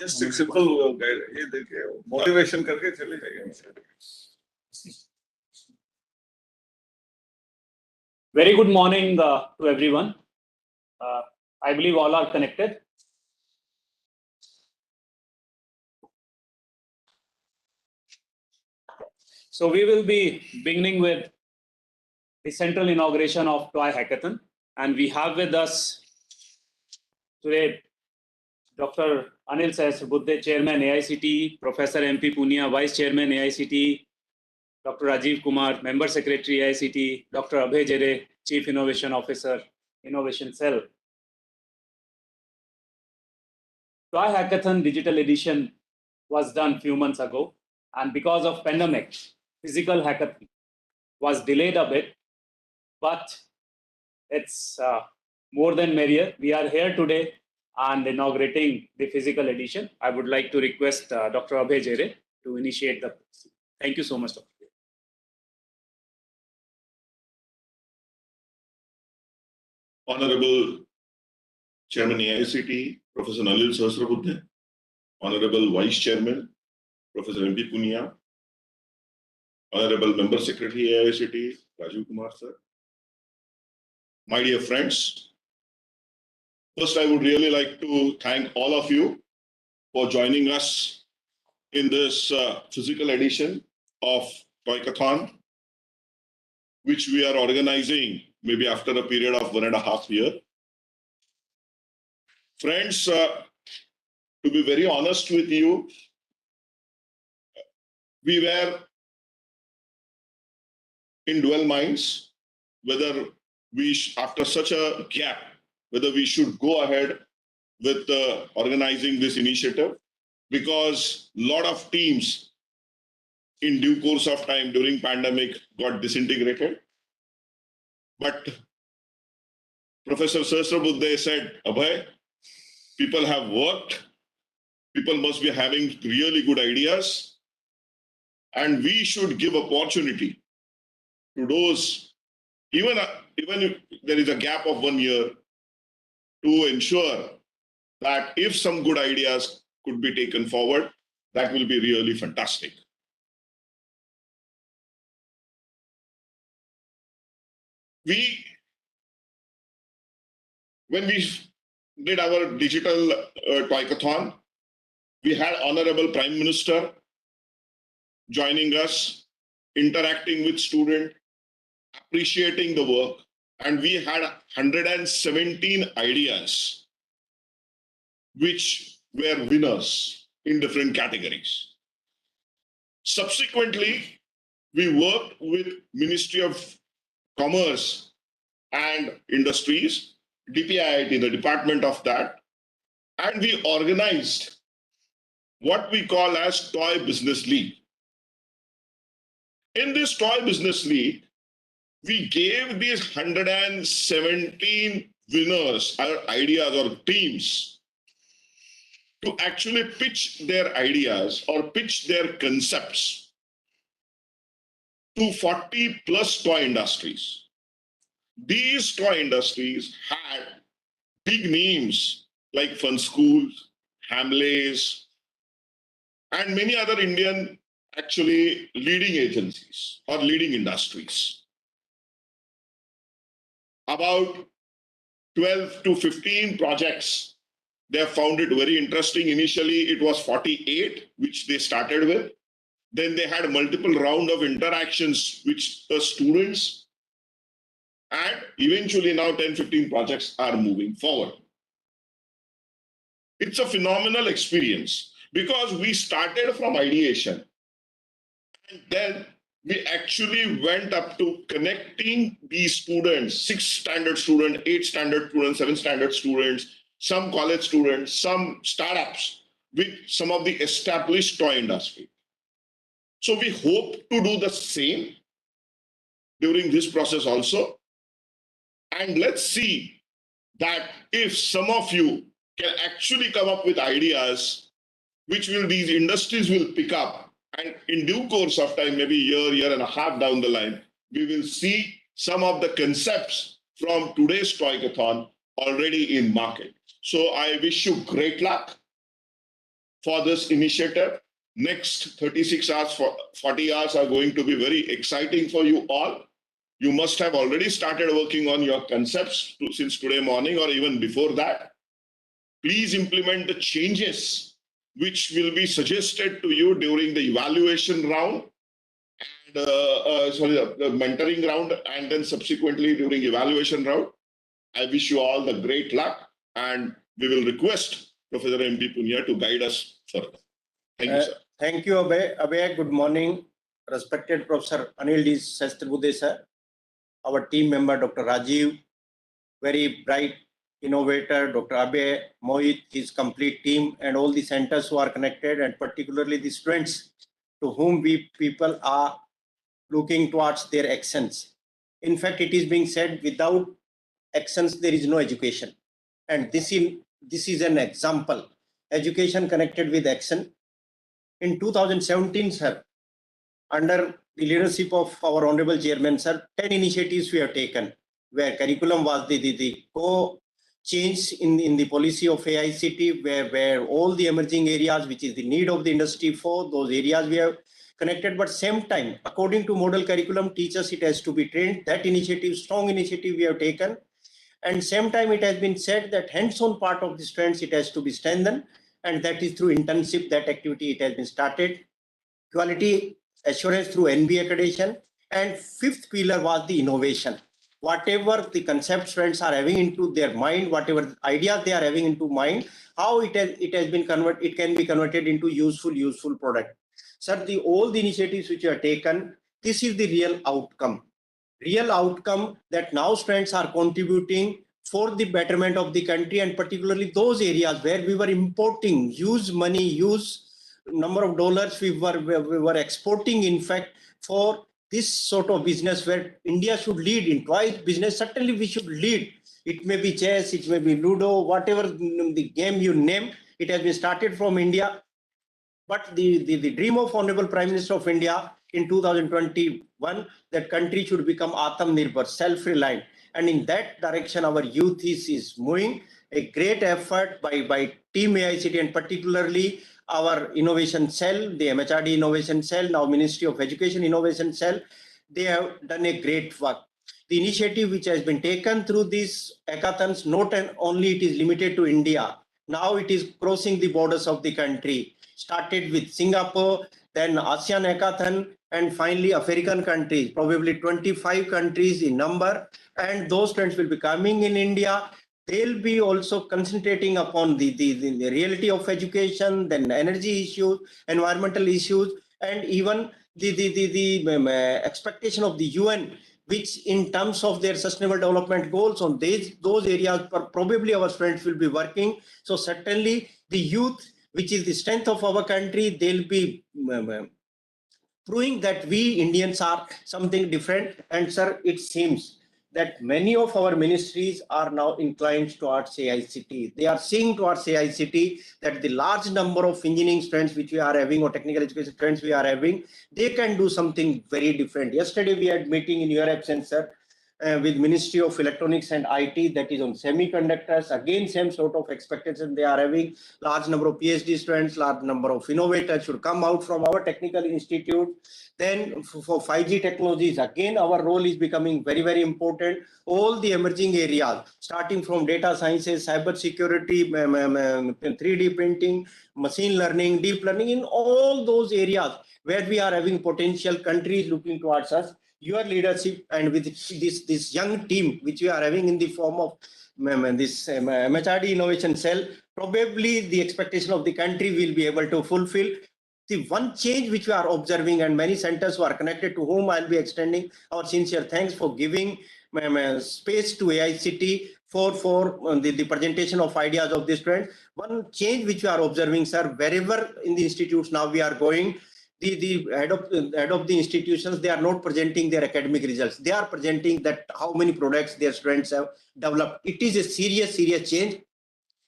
Just एक simple ये देखिए मोटिवेशन करके चले जाइए. Very good morning to everyone. I believe all are connected. So we will be beginning with the central inauguration of Toy Hackathon, and we have with us today Dr. Anil Sahasrabudhe, Chairman AICTE, Professor MP Punia, Vice Chairman AICTE, Dr. Rajiv Kumar, Member Secretary AICTE, Dr. Abhay Jere, Chief Innovation Officer, Innovation Cell. Toy Hackathon Digital Edition was done few months ago, and because of pandemic, physical hackathon was delayed a bit, but it's more than merrier. We are here today and inaugurating the physical edition. I would like to request Dr. Abhay Jere to initiate the. Thank you so much, Dr. Honorable Chairman AICTE, Professor Anil Sahasrabudhe, Honorable Vice Chairman, Professor MP Punia, Honorable Member Secretary AICTE, Rajiv Kumar sir. My dear friends, first I would really like to thank all of you for joining us in this physical edition of Toycathon, which we are organizing maybe after a period of 1.5 years. Friends, to be very honest with you, we were in dual minds whether we, after such a gap, whether we should go ahead with organizing this initiative, because a lot of teams in due course of time during pandemic got disintegrated. But Professor Sahasrabudhe said, Abhay, people have worked, people must be having really good ideas, and we should give opportunity to those, even if there is a gap of 1 year, to ensure that if some good ideas could be taken forward, that will be really fantastic. When we did our digital Toycathon, we had Honorable Prime Minister joining us, interacting with students, appreciating the work, and we had 117 ideas which were winners in different categories. Subsequently, we worked with Ministry of Commerce and Industries, DPIIT, the department of that, and we organized what we call as Toy Business League. In this Toy Business League, we gave these 117 winners our ideas or teams to actually pitch their ideas or pitch their concepts to 40 plus toy industries. These toy industries had big names like Fun Schools, Hamleys, and many other Indian actually leading agencies or leading industries. About 12 to 15 projects, they have found it very interesting. Initially, it was 48, which they started with. Then they had multiple rounds of interactions with the students. And eventually now 10, 15 projects are moving forward. It's a phenomenal experience because we started from ideation. And then we actually went up to connecting these students, 6 standard students, 8 standard students, 7 standard students, some college students, some startups with some of the established toy industry. So we hope to do the same during this process also. And let's see that if some of you can actually come up with ideas, which will these industries will pick up, and in due course of time, maybe a year and a half down the line, we will see some of the concepts from today's Toycathon already in market. So I wish you great luck. for this initiative. Next 36 hours, 40 hours are going to be very exciting for you all. You must have already started working on your concepts since today morning or even before that. Please implement the changes which will be suggested to you during the evaluation round, and the mentoring round, and then subsequently during evaluation round. I wish you all the great luck, and we will request Professor MP Punia to guide us further. Thank you, sir. Thank you, Abhay. Abhay, good morning. Respected Professor Anil Sahasrabudhe, sir. Our team member, Dr. Rajiv, very bright innovator, Dr. Abhay, Mohit, his complete team, and all the centers who are connected, and particularly the students to whom we people are looking towards their actions. In fact, it is being said, without actions, there is no education. And this is an example. Education connected with action. In 2017, sir, under the leadership of our Honorable Chairman, sir, 10 initiatives we have taken, where curriculum was the change in the policy of AICTE, where all the emerging areas, which is the need of the industry for, those areas we have connected. But same time, according to model curriculum, teachers, it has to be trained. That initiative, strong initiative we have taken. And same time, it has been said that hands-on part of the strengths, it has to be strengthened. And that is through internship, that activity, it has been started. Quality assurance through NB accreditation. And fifth pillar was the innovation. Whatever the concept students are having into their mind, whatever ideas they are having into mind, how it has been converted, it can be converted into useful product. Sir, all the initiatives which are taken, this is the real outcome. Real outcome that now students are contributing for the betterment of the country, and particularly those areas where we were importing huge money, huge number of dollars we were exporting, in fact, for this sort of business where India should lead in toy business. Certainly we should lead. It may be chess, it may be Ludo, whatever the game you name, it has been started from India. But the dream of Honorable Prime Minister of India in 2021, that country should become Atmanirbhar, self-reliant. And in that direction, our youth is moving. A great effort by Team AICTE, and particularly our innovation cell, the MHRD innovation cell, now Ministry of Education innovation cell. They have done a great work. The initiative which has been taken through these hackathons, not only it is limited to India, now it is crossing the borders of the country. Started with Singapore, then ASEAN hackathon, and finally African countries, probably 25 countries in number. And those students will be coming in India. They'll be also concentrating upon the reality of education, then energy issues, environmental issues, and even the expectation of the UN, which in terms of their sustainable development goals on those areas, probably our students will be working. So certainly the youth, which is the strength of our country, they'll be proving that we Indians are something different. And sir, it seems that many of our ministries are now inclined towards AICTE. They are seeing towards AICTE that the large number of engineering students which we are having, or technical education students we are having, they can do something very different. Yesterday we had meeting in your absence, sir, with Ministry of Electronics and IT, that is on semiconductors. Again, same sort of expectation they are having. Large number of PhD students, large number of innovators should come out from our technical institute. Then for 5G technologies, again, our role is becoming very, very important. All the emerging areas, starting from data sciences, cyber security, 3D printing, machine learning, deep learning, in all those areas where we are having potential countries looking towards us. Your leadership and with this young team which we are having in the form of this MHRD Innovation Cell, probably the expectation of the country will be able to fulfill. The one change which we are observing, and many centers who are connected, to whom I'll be extending our sincere thanks for giving space to AICTE for the presentation of ideas of this trend. One change which we are observing, sir, wherever in the institutes now we are going, the head of the institutions, they are not presenting their academic results. They are presenting that how many products their students have developed. It is a serious change,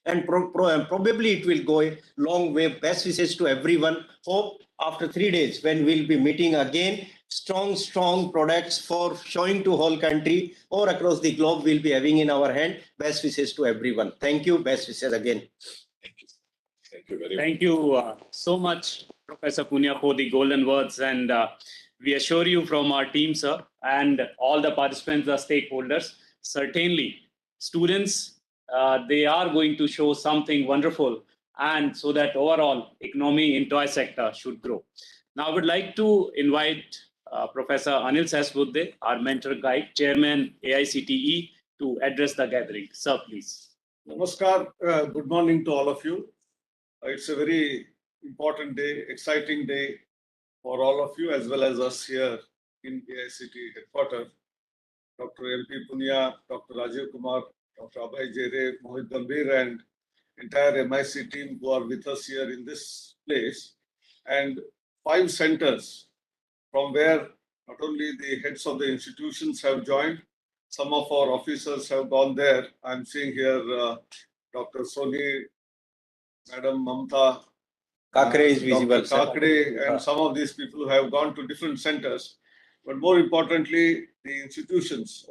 and probably it will go a long way. Best wishes to everyone. Hope after 3 days when we'll be meeting again, strong products for showing to whole country or across the globe we'll be having in our hand. Best wishes to everyone. Thank you. Best wishes again. Thank you. you very much. Thank you so much, Professor Punya, for the golden words. And we assure you from our team, sir, and all the participants, the stakeholders, certainly students, they are going to show something wonderful, and so that overall economy in toy sector should grow. Now, I would like to invite Professor Anil Sahasrabudhe, our mentor guide, Chairman AICTE, to address the gathering. Sir, please. Namaskar. Good morning to all of you. It's a very important day, exciting day for all of you as well as us here in AICTE headquarters. Dr. M.P. Punya, Dr. Rajiv Kumar, Dr. Abhay Jere, Mohit Gambhir, and entire MIC team who are with us here in this place, and 5 centers from where not only the heads of the institutions have joined, some of our officers have gone there. I'm seeing here Dr. Soni, Madam Mamta, Kakre is visible, Dr. sir. Kakre, and some of these people who have gone to different centers. But more importantly, the institutions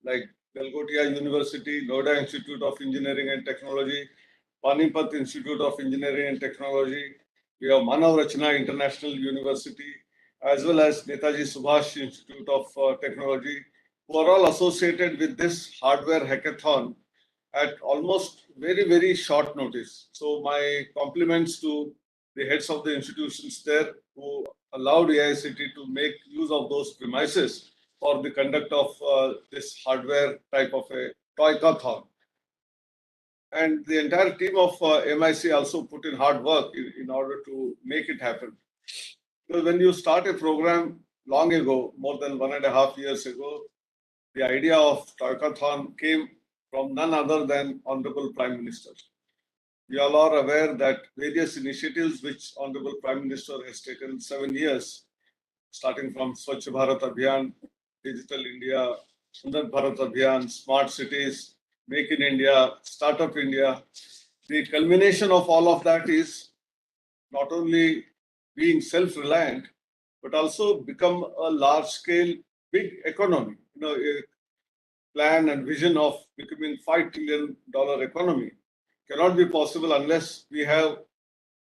like Galgotia University, Noida Institute of Engineering and Technology, Panipat Institute of Engineering and Technology, we have Manav Rachna International University, as well as Netaji Subhash Institute of Technology, who are all associated with this hardware hackathon at almost very, very short notice. So my compliments to the heads of the institutions there who allowed AICTE to make use of those premises for the conduct of this hardware type of a Toycathon. And the entire team of MIC also put in hard work in order to make it happen. Because when you start a program long ago, more than 1.5 years ago, the idea of Toycathon came from none other than Honorable Prime Minister. We all are aware that various initiatives which Honorable Prime Minister has taken 7 years, starting from Swachh Bharat Abhiyan, Digital India, Sundar Bharat Abhiyan, Smart Cities, Make in India, Startup India. The culmination of all of that is not only being self-reliant, but also become a large-scale, big economy. You know, a plan and vision of becoming $5 trillion economy cannot be possible unless we have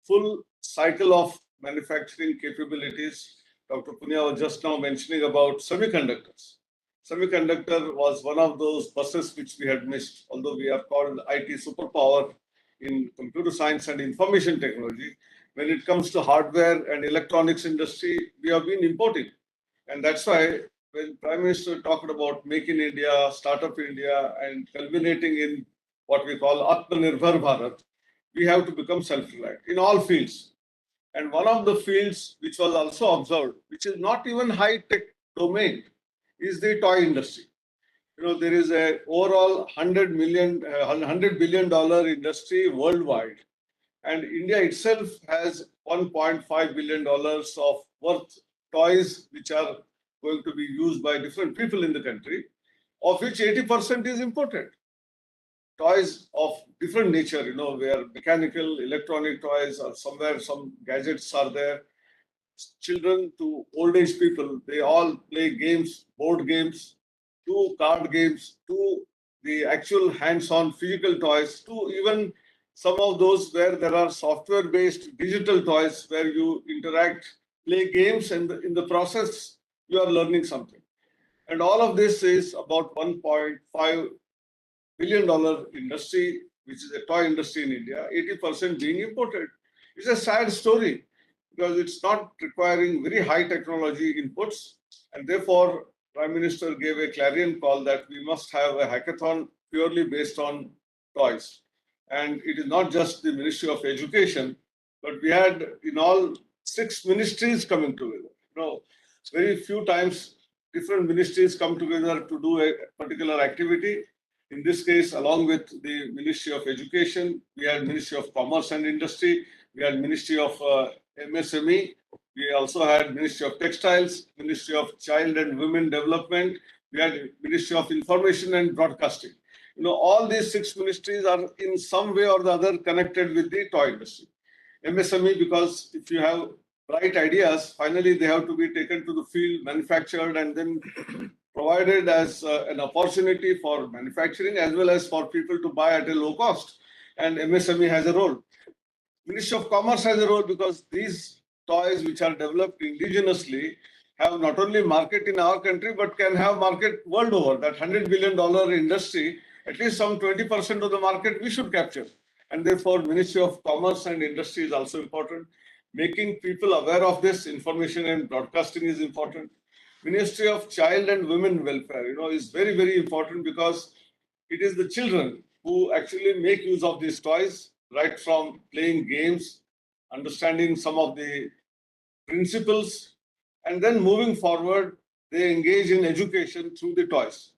full cycle of manufacturing capabilities. Dr. Punya was just now mentioning about semiconductors. Semiconductor was one of those buses which we had missed, although we are called IT superpower in computer science and information technology. When it comes to hardware and electronics industry, we have been importing. And that's why when Prime Minister talked about Make in India, Startup India, and culminating in what we call Atmanirbhar Bharat, we have to become self-reliant in all fields. And one of the fields which was also observed, which is not even high-tech domain, is the toy industry. You know, there is a overall $100 billion industry worldwide. And India itself has $1.5 billion of worth toys which are going to be used by different people in the country, of which 80% is imported. Toys of different nature, you know, where mechanical, electronic toys, or somewhere some gadgets are there. Children to old age people, they all play games, board games, to card games, to the actual hands-on physical toys, to even some of those where there are software-based digital toys where you interact, play games, and in the process, you are learning something. And all of this is about $1.5 billion industry, which is a toy industry in India, 80% being imported. It's a sad story because it's not requiring very high technology inputs. And therefore, Prime Minister gave a clarion call that we must have a hackathon purely based on toys. And it is not just the Ministry of Education, but we had in all 6 ministries coming together. You know, very few times different ministries come together to do a particular activity. In this case, along with the Ministry of Education, we had Ministry of Commerce and Industry, we had Ministry of MSME, we also had Ministry of Textiles, Ministry of Child and Women Development, we had Ministry of Information and Broadcasting. You know, all these 6 ministries are in some way or the other connected with the toy industry. MSME, because if you have bright ideas, finally they have to be taken to the field, manufactured, and then provided as an opportunity for manufacturing as well as for people to buy at a low cost. And MSME has a role. Ministry of Commerce has a role because these toys which are developed indigenously have not only market in our country but can have market world over. That $100 billion industry, at least some 20% of the market we should capture. And therefore, Ministry of Commerce and Industry is also important. Making people aware of this information and broadcasting is important. Ministry of Child and Women Welfare, is very, very important because it is the children who actually make use of these toys, right from playing games, understanding some of the principles, and then moving forward, they engage in education through the toys.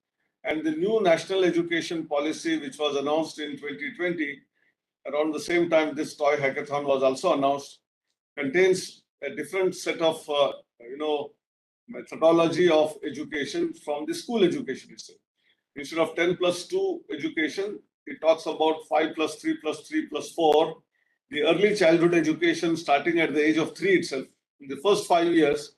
And the new national education policy, which was announced in 2020, around the same time this toy hackathon was also announced, contains a different set of, methodology of education from the school education itself. Instead of 10 plus 2 education, it talks about 5 plus 3 plus 3 plus 4. The early childhood education starting at the age of 3 itself. In the first 5 years,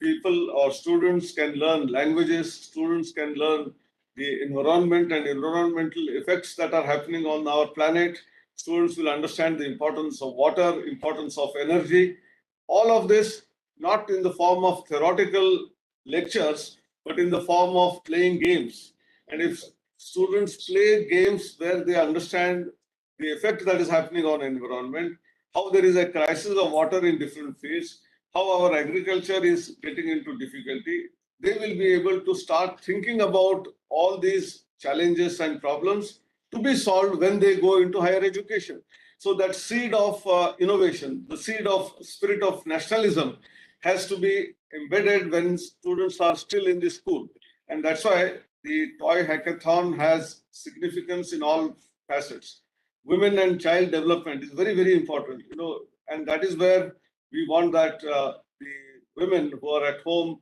people or students can learn languages, students can learn the environment and environmental effects that are happening on our planet. Students will understand the importance of water, importance of energy. All of this, not in the form of theoretical lectures, but in the form of playing games. And if students play games where they understand the effect that is happening on environment, how there is a crisis of water in different fields, how our agriculture is getting into difficulty, they will be able to start thinking about all these challenges and problems to be solved when they go into higher education. So that seed of innovation, the seed of spirit of nationalism has to be embedded when students are still in the school. And that's why the toy hackathon has significance in all facets. Women and child development is very, very important, and that is where we want that the women who are at home,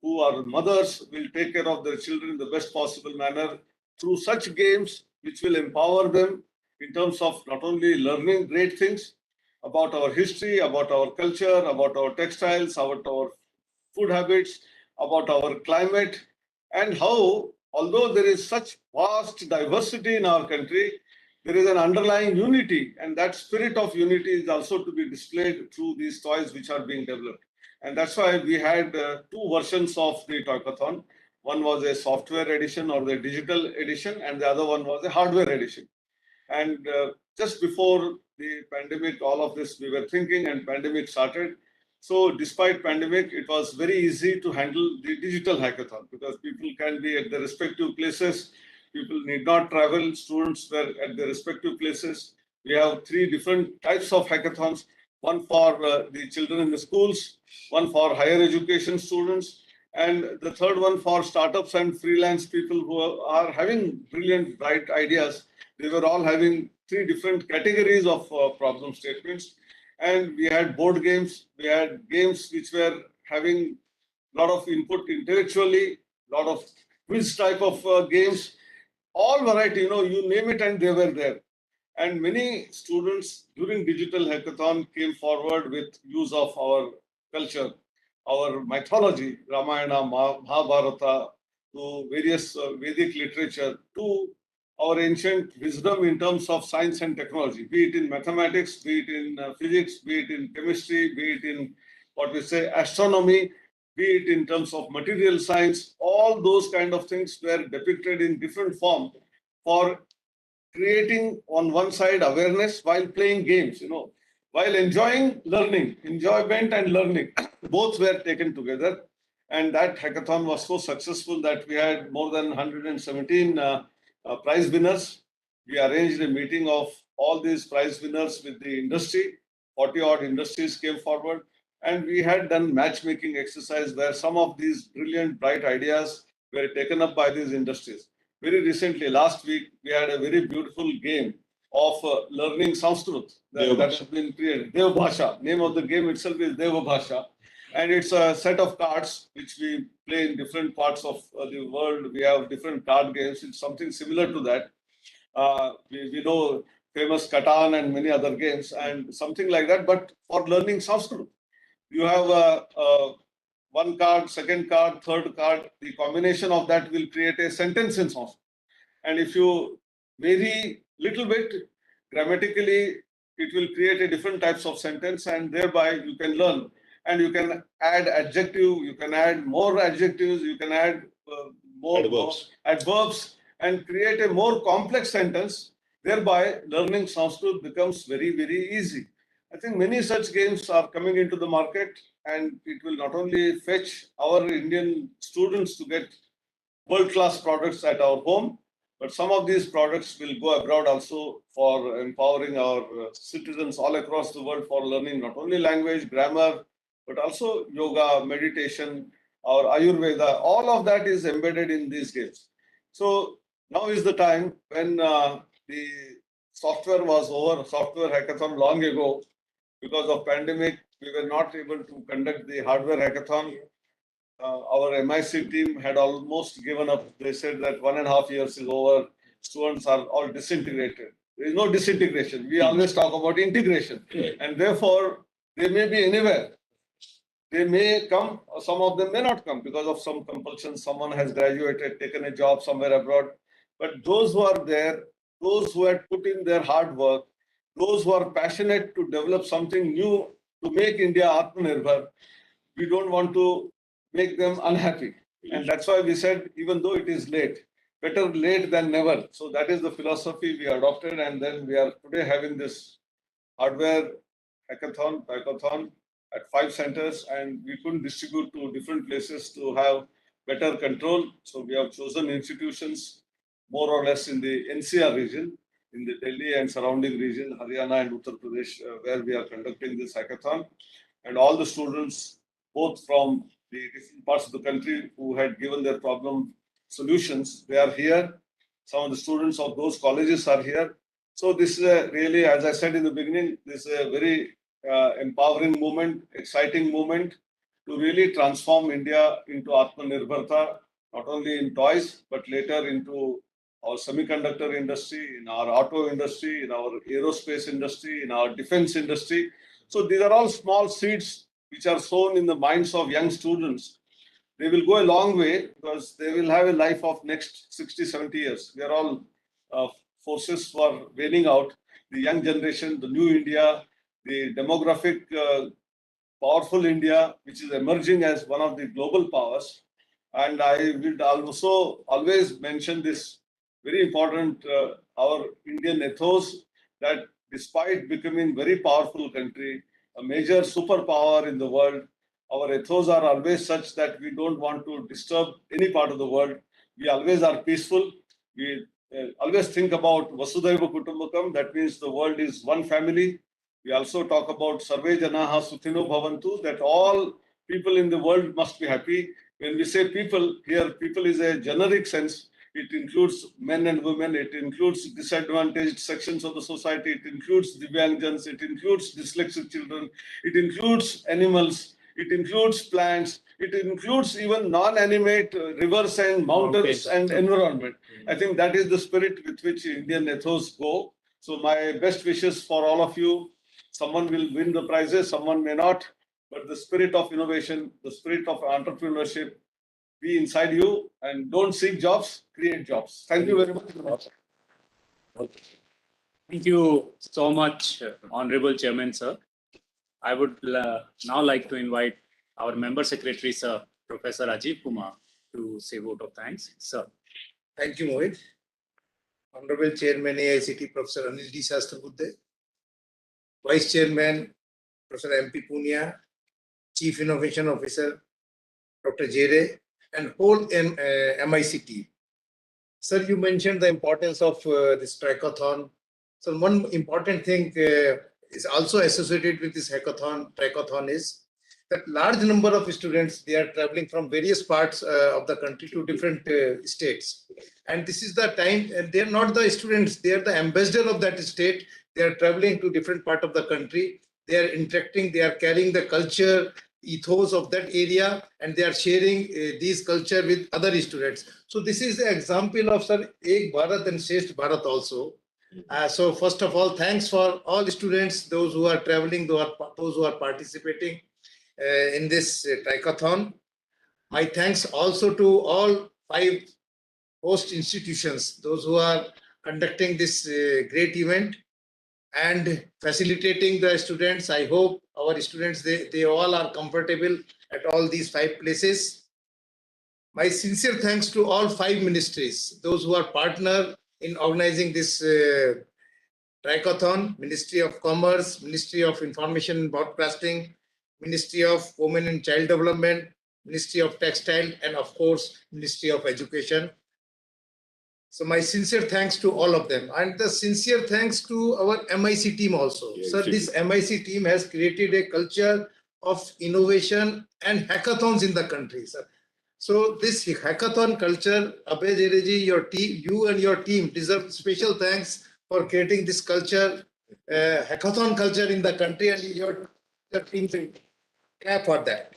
who are mothers, will take care of their children in the best possible manner through such games which will empower them in terms of not only learning great things about our history, about our culture, about our textiles, about our food habits, about our climate, and how, although there is such vast diversity in our country, there is an underlying unity, and that spirit of unity is also to be displayed through these toys which are being developed. And that's why we had two versions of the Toycathon. One was a software edition or the digital edition, and the other one was a hardware edition. And just before the pandemic, all of this we were thinking, and pandemic started. So despite pandemic, it was very easy to handle the digital hackathon because people can be at their respective places. People need not travel. Students were at their respective places. We have three different types of hackathons. One for the children in the schools, one for higher education students, and the third one for startups and freelance people who are having brilliant, bright ideas. They were all having three different categories of problem statements. And we had board games, we had games which were having a lot of input intellectually, a lot of quiz type of games, all variety, you name it and they were there. And many students during digital hackathon came forward with use of our culture, our mythology, Ramayana, Mahabharata, to various Vedic literature, to our ancient wisdom in terms of science and technology, be it in mathematics, be it in physics, be it in chemistry, be it in what we say astronomy, be it in terms of material science. All those kind of things were depicted in different form for creating on one side awareness while playing games, while enjoying learning, enjoyment and learning, both were taken together. And that hackathon was so successful that we had more than 117 prize winners. We arranged a meeting of all these prize winners with the industry. 40 odd industries came forward. And we had done matchmaking exercise where some of these brilliant, bright ideas were taken up by these industries. Very recently, last week, we had a very beautiful game of learning Sanskrit that has been created. Deva Bhasha. Name of the game itself is Deva Bhasha. And it's a set of cards which we play in different parts of the world. We have different card games. It's something similar to that. We know famous Catan and many other games and something like that, but for learning Sanskrit. You have one card, second card, third card. The combination of that will create a sentence in Sanskrit. And if you vary little bit grammatically, it will create a different types of sentence, and thereby you can learn. And you can add adjective, you can add more adjectives, you can add more adverbs, and create a more complex sentence. Thereby, learning Sanskrit becomes very, very easy. I think many such games are coming into the market, and it will not only fetch our Indian students to get world-class products at our home, but some of these products will go abroad also for empowering our citizens all across the world for learning not only language, grammar, but also yoga, meditation, or Ayurveda. All of that is embedded in these games. So now is the time when the software was over, software hackathon long ago. Because of pandemic, we were not able to conduct the hardware hackathon. Our MIC team had almost given up. They said that 1.5 years is over. Students are all disintegrated. There is no disintegration. We always talk about integration. And therefore, they may be anywhere. They may come, or some of them may not come because of some compulsion. Someone has graduated, taken a job somewhere abroad. But those who are there, those who had put in their hard work, those who are passionate to develop something new to make India Atmanirbhar, we don't want to make them unhappy. And that's why we said, even though it is late, better late than never. So that is the philosophy we adopted. And then we are today having this hardware hackathon, Toycathon at 5 centers, and we couldn't distribute to different places to have better control. So we have chosen institutions more or less in the NCR region, in the Delhi and surrounding region, Haryana and Uttar Pradesh, where we are conducting this hackathon. And all the students, both from the different parts of the country who had given their problem solutions, they are here. Some of the students of those colleges are here. So this is a really, as I said in the beginning, this is a very empowering movement, exciting movement to really transform India into Atmanirbharta, not only in toys, but later into our semiconductor industry, in our auto industry, in our aerospace industry, in our defense industry. So these are all small seeds which are sown in the minds of young students. They will go a long way because they will have a life of next 60, 70 years. We are all forces who are waning out. The young generation, the new India, the demographic powerful India, which is emerging as one of the global powers. And I will also always mention this very important, our Indian ethos, that despite becoming very powerful country, a major superpower in the world, our ethos are always such that we don't want to disturb any part of the world. We always are peaceful. We always think about Vasudhaiva Kutumbakam, that means the world is one family. We also talk about Sarve Janaha Sukhino Bhavantu, that all people in the world must be happy. When we say people, here people is a generic sense. It includes men and women, it includes disadvantaged sections of the society, it includes Divyangjans, it includes dyslexic children, it includes animals, it includes plants, it includes even non-animate rivers and mountains and environment. I think that is the spirit with which Indian ethos go. So my best wishes for all of you. Someone will win the prizes, someone may not, but the spirit of innovation, the spirit of entrepreneurship, be inside you, and don't seek jobs, create jobs. Thank you very much. Thank you so much, Honorable Chairman, sir. I would now like to invite our Member Secretary, sir, Professor Rajiv Kumar, to say a vote of thanks. Sir. Thank you, Mohit. Honorable Chairman AICTE Professor Anil Sahasrabudhe, Vice Chairman Professor MP Punia, Chief Innovation Officer Dr. Jere, and whole MIC team. Sir, you mentioned the importance of this Toycathon. So one important thing is also associated with this Toycathon is that large number of students, they are traveling from various parts of the country to different states. And this is the time, and they are not the students, they are the ambassador of that state. They are traveling to different part of the country. They are interacting, they are carrying the culture, ethos of that area, and they are sharing these culture with other students. So this is the example of Sir Ek Bharat and Shresth Bharat also. So first of all, thanks for all students, those who are traveling, those who are participating in this Toycathon. My thanks also to all 5 host institutions, those who are conducting this great event. and facilitating the students. I hope our students, they all are comfortable at all these 5 places. My sincere thanks to all 5 ministries, those who are partner in organizing this Toycathon: Ministry of Commerce, Ministry of Information and Broadcasting, Ministry of Women and Child Development, Ministry of Textile, and of course, Ministry of Education. So my sincere thanks to all of them, and the sincere thanks to our MIC team also. Yeah, Sir, this MIC team has created a culture of innovation and hackathons in the country, sir. So this hackathon culture, Abhay Jereji, your team, you and your team deserve special thanks for creating this culture, hackathon culture in the country, and your team will clap for that.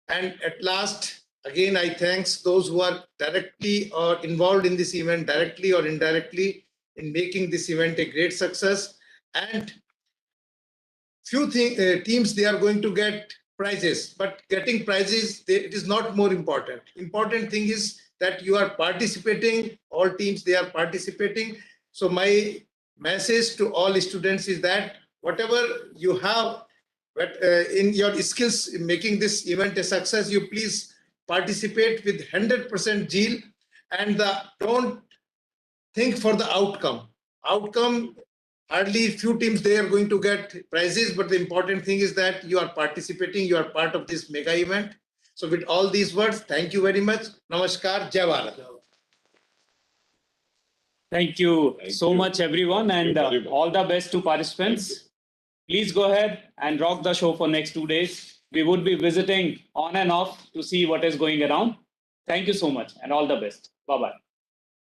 And at last, again, I thanks those who are directly or involved in this event, directly or indirectly, in making this event a great success. And few teams, they are going to get prizes, but getting prizes, it is not more important. Important thing is that you are participating, all teams, they are participating. So my message to all students is that whatever you have in your skills in making this event a success, you please participate with 100% zeal, and don't think for the outcome. Hardly few teams, they are going to get prizes, but the important thing is that you are participating, you are part of this mega event. So with all these words, thank you very much. Namaskar, Jai Bharat. Thank you so much, everyone, and all the best to participants. Please go ahead and rock the show for next 2 days. We would be visiting on and off to see what is going around. Thank you so much and all the best. Bye-bye.